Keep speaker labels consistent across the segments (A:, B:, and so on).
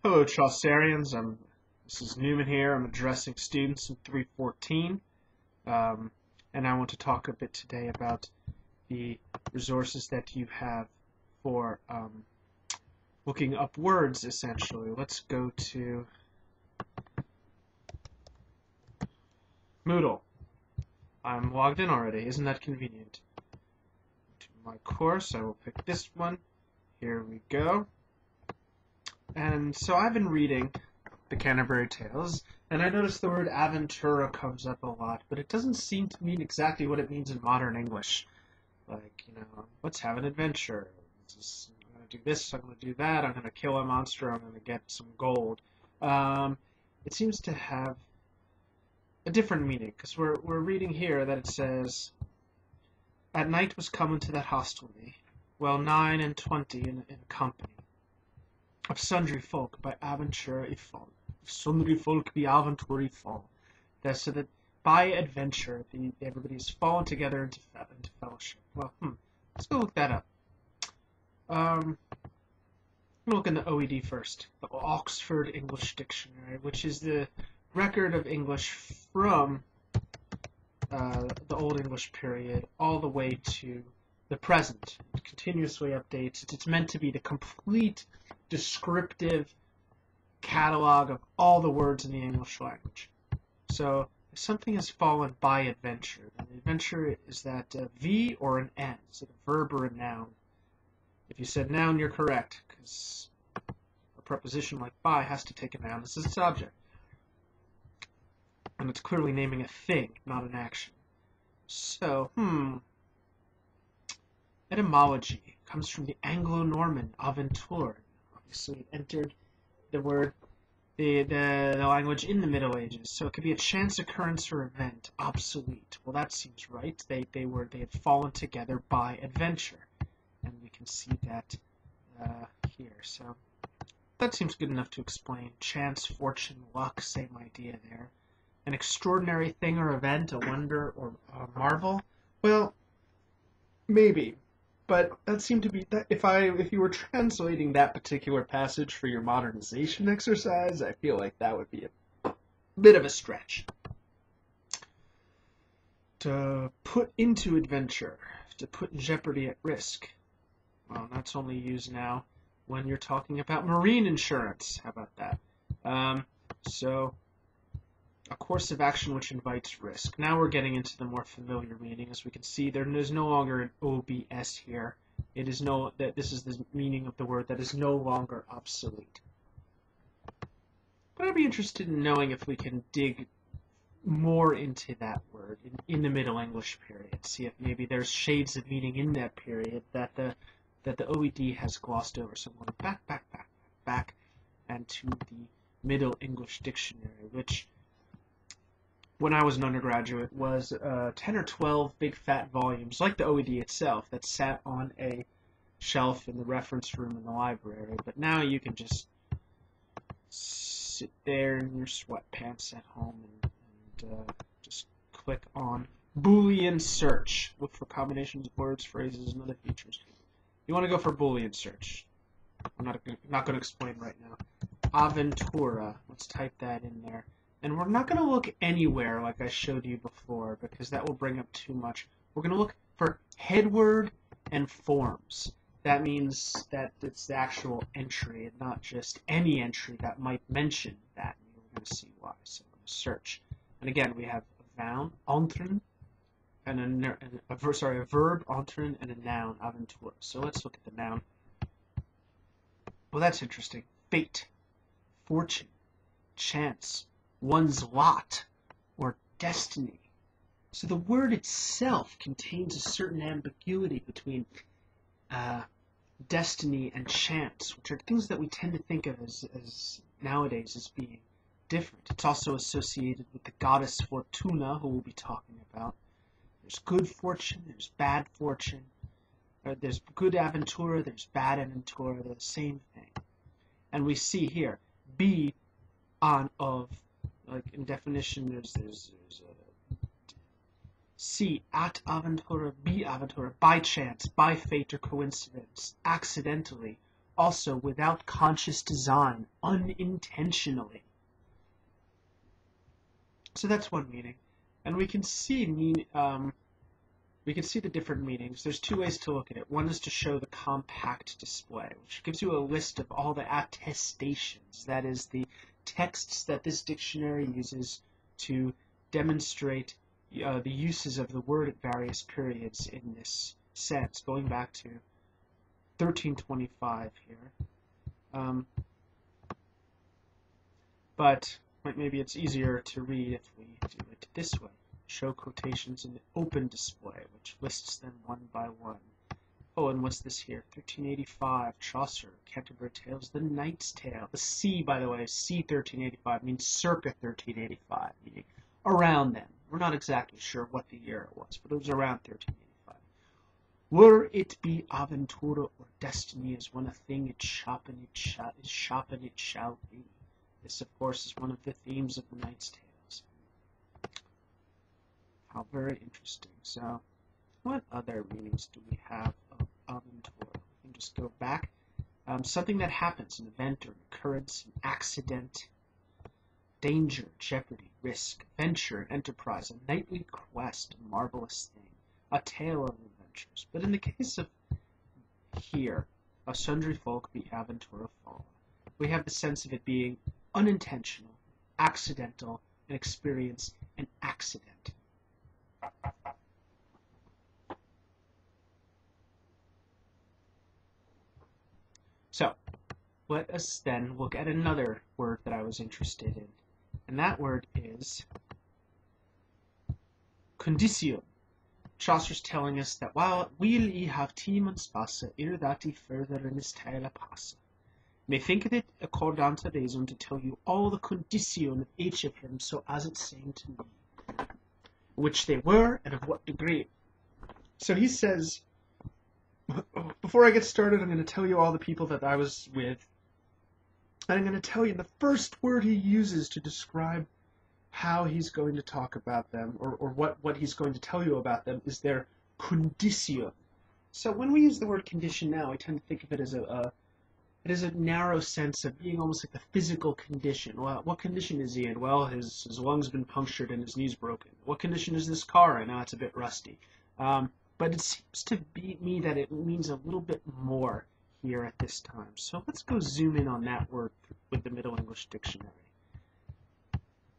A: Hello, Chaucerians. This is Newman here. I'm addressing students in 314, and I want to talk a bit today about the resources that you have for looking up words, essentially. Let's go to Moodle. I'm logged in already. Isn't that convenient? To my course, I will pick this one. Here we go. And so I've been reading the Canterbury Tales, and I noticed the word Aventura comes up a lot, but it doesn't seem to mean exactly what it means in modern English. Like, let's have an adventure. I'm going to do this, I'm going to do that, I'm going to kill a monster, I'm going to get some gold. It seems to have a different meaning, because we're reading here that it says, "At night was come into that hostelry, well 9 and 20 in company, of sundry folk by aventure y fall. Of sundry folk by aventure y fall." That's so that by adventure, everybody has fallen together into fellowship. Well, let's go look that up. I'm going to look in the OED first, the Oxford English Dictionary, which is the record of English from the Old English period all the way to the present. It continuously updates. It's meant to be the complete descriptive catalog of all the words in the English language. So if something has fallen by adventure, then the adventure is that V or an N. Is it a verb or a noun? If you said noun, you're correct, because a preposition like by has to take a noun as its object. And it's clearly naming a thing, not an action. So, etymology comes from the Anglo-Norman aventur. Obviously, it entered the word, the language in the Middle Ages. So it could be a chance occurrence or event, obsolete. Well, that seems right. They had fallen together by adventure, and we can see that here. So that seems good enough to explain. Chance, fortune, luck, same idea there. An extraordinary thing or event, a wonder or a marvel. Well, maybe. But that seemed to be that if you were translating that particular passage for your modernization exercise, I feel like that would be a bit of a stretch. To put into adventure, to put in jeopardy at risk. Well, that's only used now when you're talking about marine insurance. How about that? So a course of action which invites risk. Now we're getting into the more familiar meaning. As we can see, there is no longer an OBS here. This is the meaning of the word that is no longer obsolete. But I'd be interested in knowing if we can dig more into that word in the Middle English period. See if maybe there's shades of meaning in that period that the OED has glossed over. So I'm going back, and to the Middle English Dictionary, which, when I was an undergraduate, was 10 or 12 big fat volumes, like the OED itself, that sat on a shelf in the reference room in the library. But now you can just sit there in your sweatpants at home and just click on Boolean search. Look for combinations of words, phrases, and other features. You want to go for Boolean search. I'm not going to explain right now. Aventura. Let's type that in there. And we're not going to look anywhere like I showed you before, because that will bring up too much. We're going to look for headword and forms. That means that it's the actual entry and not just any entry that might mention that. And you're going to see why. So I'm going to search. And again, we have a noun, entren, and a verb, entren, and a noun, aventura. So let's look at the noun. Well, that's interesting. Fate, fortune, chance, one's lot, or destiny. So the word itself contains a certain ambiguity between destiny and chance, which are things that we tend to think of as nowadays as being different. It's also associated with the goddess Fortuna, who we'll be talking about. There's good fortune, there's bad fortune. There's good aventura, there's bad aventura. They're the same thing. And we see here, be on of, like in definition, there's C, at aventura, B aventura, by chance, by fate or coincidence, accidentally, also without conscious design, unintentionally. So that's one meaning, and we can see the different meanings. There's two ways to look at it. One is to show the compact display, which gives you a list of all the attestations, that is, the texts that this dictionary uses to demonstrate the uses of the word at various periods in this sense, going back to 1325 here. But maybe it's easier to read if we do it this way. Show quotations in the open display, which lists them one by one. Oh, and what's this here? 1385, Chaucer, Canterbury Tales, The Knight's Tale. The C, by the way, C 1385 means circa 1385, meaning around then. We're not exactly sure what the year it was, but it was around 1385. Were it be aventura or destiny is when a thing it shoppen it shall be. This, of course, is one of the themes of The Knight's Tales. How very interesting. So, what other meanings do we have of aventura? We can just go back. Something that happens, an event or an occurrence, an accident, danger, jeopardy, risk, venture, enterprise, a knightly quest, a marvelous thing, a tale of adventures. But in the case of here, of sundry folk be aventura fall, we have the sense of it being unintentional, accidental, an experience, an accident. So, let us then look at another word that I was interested in, and that word is condition. Chaucer's telling us that while ye have time and space, ere that ye further in his tale pass, may think it accordant to reason to tell you all the condition of each of him, so as it seemed to me, which they were and of what degree. So he says, before I get started, I'm going to tell you all the people that I was with, and I'm going to tell you the first word he uses to describe how he's going to talk about them, or what he's going to tell you about them, is their condition. So when we use the word condition now, I tend to think of it as a narrow sense of being almost like the physical condition. Well, what condition is he in? Well, his lung's been punctured and his knee's broken. What condition is this car in? It's a bit rusty. But it seems to me that it means a little bit more here at this time. So let's go zoom in on that word with the Middle English Dictionary.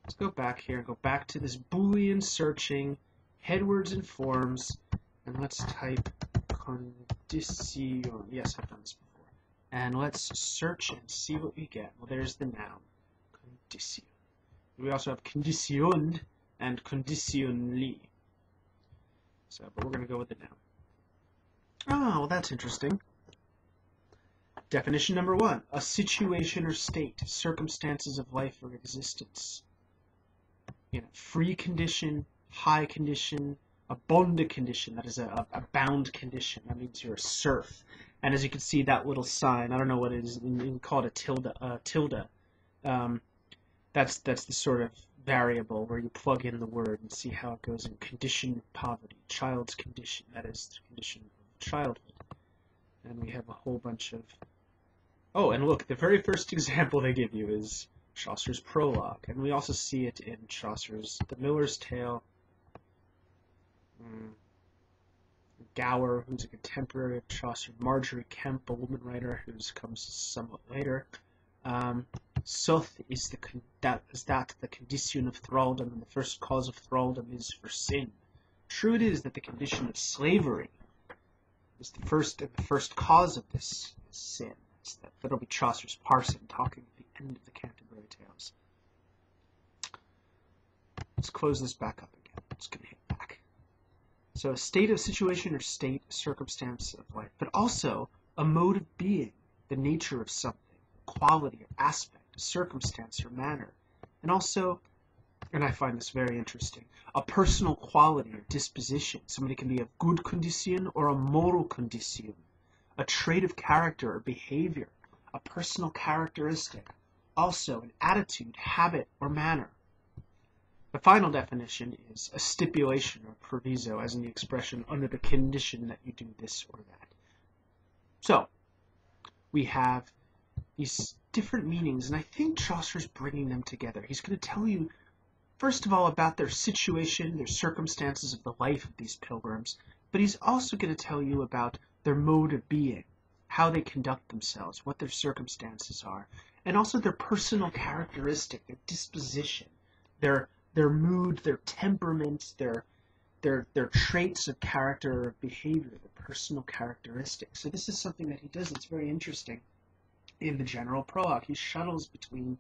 A: Let's go back here and go back to this Boolean searching, headwords and forms, and let's type condition. Yes, I've done this before. And let's search and see what we get. Well, there's the noun, condition. We also have conditioned and conditionally. So, but we're going to go with the noun. Oh, well, that's interesting. Definition number 1, a situation or state, circumstances of life or existence. Free condition, high condition, a bonde condition, that is a bound condition. That means you're a serf. And as you can see, that little sign, I don't know what it is, you can call it a tilde. That's the sort of variable where you plug in the word and see how it goes in condition of poverty, child's condition, that is the condition of childhood. And we have a whole bunch of... Oh, and look, the very first example they give you is Chaucer's prologue, and we also see it in Chaucer's The Miller's Tale. Gower, who's a contemporary of Chaucer, Marjorie Kemp, a woman writer who comes somewhat later. Soth is the condition of thraldom, and the first cause of thraldom is for sin. True it is that the condition of slavery is the first cause of this sin. That'll be Chaucer's parson talking at the end of the Canterbury Tales. Let's close this back up again. It's going to hit back. So a state of situation or state, a circumstance of life, but also a mode of being, the nature of something, quality or aspect, a circumstance or manner, and also, and I find this very interesting, a personal quality or disposition. Somebody can be of good condition or a moral condition, a trait of character or behavior, a personal characteristic, also an attitude, habit, or manner. The final definition is a stipulation or proviso, as in the expression under the condition that you do this or that. So, we have these different meanings, and I think Chaucer's bringing them together. He's going to tell you, first of all, about their situation, their circumstances of the life of these pilgrims, but he's also going to tell you about their mode of being, how they conduct themselves, what their circumstances are, and also their personal characteristic, their disposition, their mood, their temperament, their traits of character or behavior, their personal characteristics. So this is something that he does that's very interesting in the general prologue. He shuttles between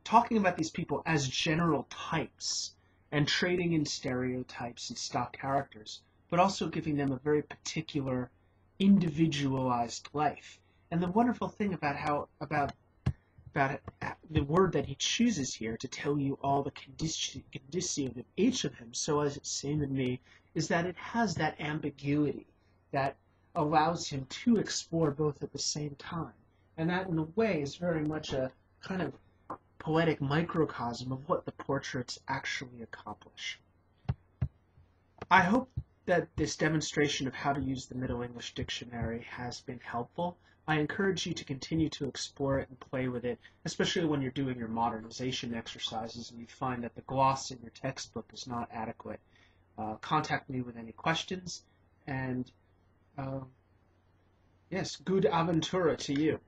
A: talking about these people as general types and trading in stereotypes and stock characters, but also giving them a very particular, individualized life. And the wonderful thing about the word that he chooses here to tell you all the conditio of each of them, so as it seemed to me, is that it has that ambiguity that allows him to explore both at the same time. And that, in a way, is very much a kind of poetic microcosm of what the portraits actually accomplish. I hope that this demonstration of how to use the Middle English Dictionary has been helpful. I encourage you to continue to explore it and play with it, especially when you're doing your modernization exercises and you find that the gloss in your textbook is not adequate. Contact me with any questions, and yes, good aventura to you.